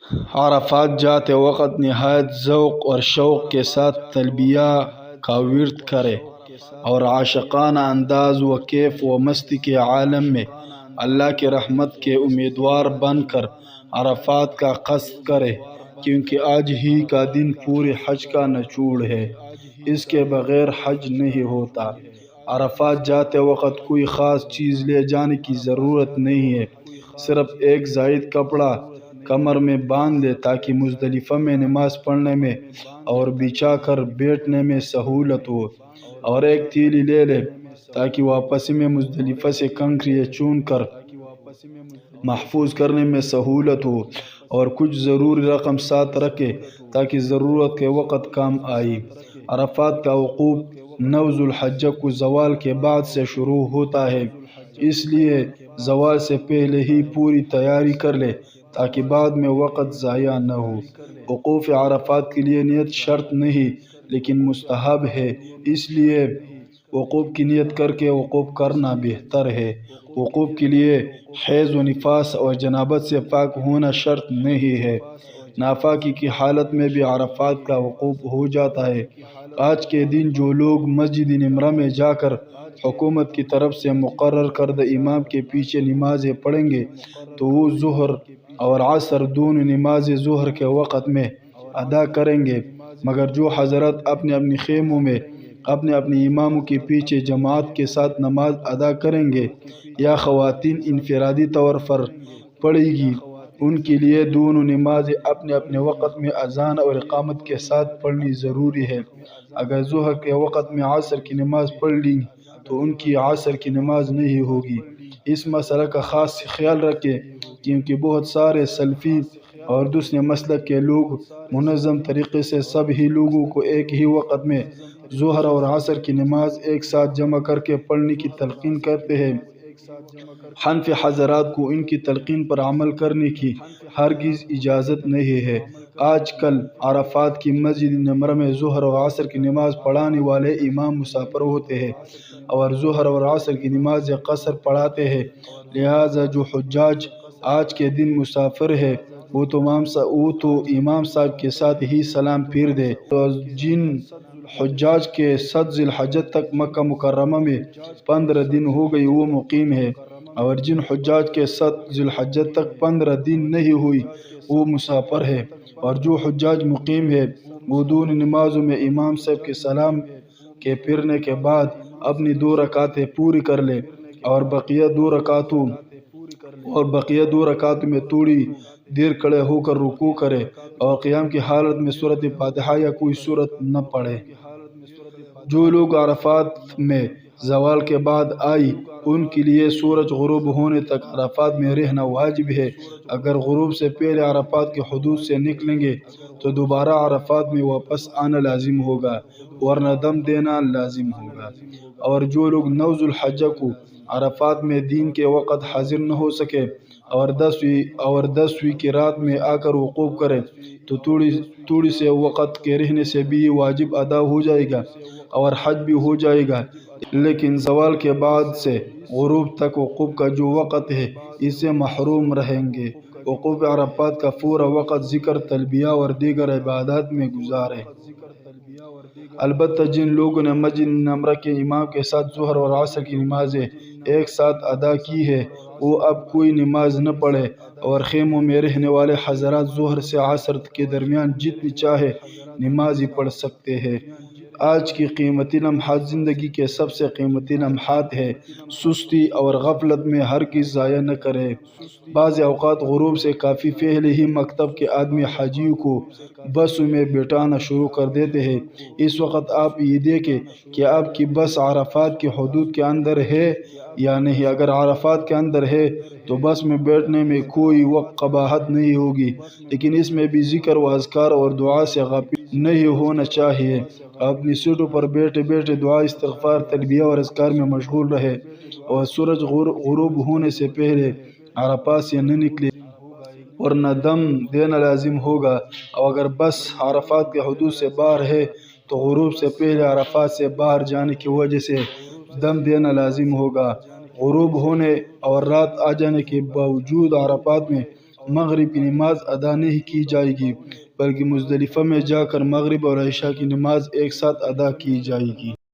عرفات جاتے وقت نہایت ذوق اور شوق کے ساتھ تلبیہ کا ورد کرے اور عاشقانہ انداز و کیف و مستی کے عالم میں اللہ کی رحمت کے امیدوار بن کر عرفات کا قصد کرے، کیونکہ آج ہی کا دن پورے حج کا نچوڑ ہے، اس کے بغیر حج نہیں ہوتا۔ عرفات جاتے وقت کوئی خاص چیز لے جانے کی ضرورت نہیں ہے، صرف ایک زائد کپڑا کمر میں باندھ لے تاکہ مزدلفہ میں نماز پڑھنے میں اور بچھا کر بیٹھنے میں سہولت ہو، اور ایک تیلی لے لے تاکہ واپسی میں مزدلفہ سے کنکریاں چون کر محفوظ کرنے میں سہولت ہو، اور کچھ ضروری رقم ساتھ رکھے تاکہ ضرورت کے وقت کام آئی۔ عرفات کا وقوف 9 ذو الحجہ کو زوال کے بعد سے شروع ہوتا ہے، اس لیے زوال سے پہلے ہی پوری تیاری کر لے تاکہ بعد میں وقت ضائع نہ ہو۔ وقوف عرفات کے لیے نیت شرط نہیں لیکن مستحب ہے، اس لیے وقوف کی نیت کر کے وقوف کرنا بہتر ہے۔ وقوف کے لیے حیض و نفاس اور جنابت سے پاک ہونا شرط نہیں ہے، ناپاکی کی حالت میں بھی عرفات کا وقوف ہو جاتا ہے۔ آج کے دن جو لوگ مسجد نمرہ میں جا کر حکومت کی طرف سے مقرر کردہ امام کے پیچھے نمازیں پڑھیں گے تو وہ ظہر اور عصر دونوں نمازیں ظہر کے وقت میں ادا کریں گے، مگر جو حضرات اپنے اپنے خیموں میں اپنے اپنے اماموں کے پیچھے جماعت کے ساتھ نماز ادا کریں گے یا خواتین انفرادی طور پر پڑھیں گی، ان کے لیے دونوں نمازیں اپنے اپنے وقت میں اذان اور اقامت کے ساتھ پڑھنی ضروری ہے۔ اگر ظہر کے وقت میں عصر کی نماز پڑھ لیں تو ان کی عصر کی نماز نہیں ہوگی۔ اس مسئلہ کا خاص خیال رکھیں کیونکہ بہت سارے سلفی اور دوسرے مسلک کے لوگ منظم طریقے سے سب ہی لوگوں کو ایک ہی وقت میں ظہر اور عصر کی نماز ایک ساتھ جمع کر کے پڑھنے کی تلقین کرتے ہیں۔ حنفی حضرات کو ان کی تلقین پر عمل کرنے کی ہرگز اجازت نہیں ہے۔ آج کل عرفات کی مسجد نمرہ میں ظہر اور عصر کی نماز پڑھانے والے امام مسافر ہوتے ہیں اور ظہر اور عصر کی نماز قصر پڑھاتے ہیں، لہٰذا جو حجاج آج کے دن مسافر ہے وہ تو امام صاحب کے ساتھ ہی سلام پھیر دے۔ تو جن حجاج کے 7 ذی الحجہ تک مکہ مکرمہ میں 15 دن ہو گئی وہ مقیم ہے، اور جن حجاج کے 7 ذی الحجہ تک 15 دن نہیں ہوئی وہ مسافر ہے، اور جو حجاج مقیم ہے وہ دونوں نمازوں میں امام صاحب کے سلام کے پھرنے کے بعد اپنی 2 رکعتیں پوری کر لے اور بقیہ 2 رکعتوں میں تھوڑی دیر کھڑے ہو کر رکوع کرے اور قیام کی حالت میں سورۃ فاتحہ یا کوئی سورت نہ پڑھے۔ جو لوگ عرفات میں زوال کے بعد آئی ان کے لیے سورج غروب ہونے تک عرفات میں رہنا واجب ہے۔ اگر غروب سے پہلے عرفات کے حدود سے نکلیں گے تو دوبارہ عرفات میں واپس آنا لازم ہوگا ورنہ دم دینا لازم ہوگا۔ اور جو لوگ 9 ذو الحجہ کو عرفات میں دن کے وقت حاضر نہ ہو سکے اور 10ویں کی رات میں آ کر وقوف کرے تو تھوڑی سے وقت کے رہنے سے بھی واجب ادا ہو جائے گا اور حج بھی ہو جائے گا، لیکن زوال کے بعد سے غروب تک وقوف کا جو وقت ہے اس سے محروم رہیں گے۔ وقوف عرفات کا پورا وقت ذکر، تلبیہ اور دیگر عبادات میں گزارے۔ البتہ جن لوگوں نے مسجد نمرہ کے امام کے ساتھ ظہر اور عصر کی نمازیں ایک ساتھ ادا کی ہے وہ اب کوئی نماز نہ پڑھے، اور خیموں میں رہنے والے حضرات ظہر سے عصر کے درمیان جتنی چاہے نمازیں پڑھ سکتے ہیں۔ آج کی قیمتی لمحات زندگی کے سب سے قیمتی لمحات ہیں، سستی اور غفلت میں ہرگز ضائع نہ کرے۔ بعض اوقات غروب سے کافی پہلے ہی مکتب کے آدمی حاجیوں کو بسوں میں بٹھانا شروع کر دیتے ہیں۔ اس وقت آپ یہ دیکھیں کہ آپ کی بس عرفات کے حدود کے اندر ہے یا نہیں۔ اگر عرفات کے اندر ہے تو بس میں بیٹھنے میں کوئی وقت قباحت نہیں ہوگی، لیکن اس میں بھی ذکر و اذکار اور دعا سے غافل نہیں ہونا چاہیے۔ اپنی سیٹوں پر بیٹھے بیٹھے دعا، استغفار، تلبیہ اور اذکار میں مشغول رہے اور سورج غروب ہونے سے پہلے عرفات سے نہ نکلے ورنہ دم دینا لازم ہوگا، اور اگر بس عرفات کے حدود سے باہر ہے تو غروب سے پہلے عرفات سے باہر جانے کی وجہ سے دم دینا لازم ہوگا۔ غروب ہونے اور رات آ جانے کے باوجود عرفات میں مغرب کی نماز ادا نہیں کی جائے گی، بلکہ مزدلفہ میں جا کر مغرب اور عشاء کی نماز ایک ساتھ ادا کی جائے گی۔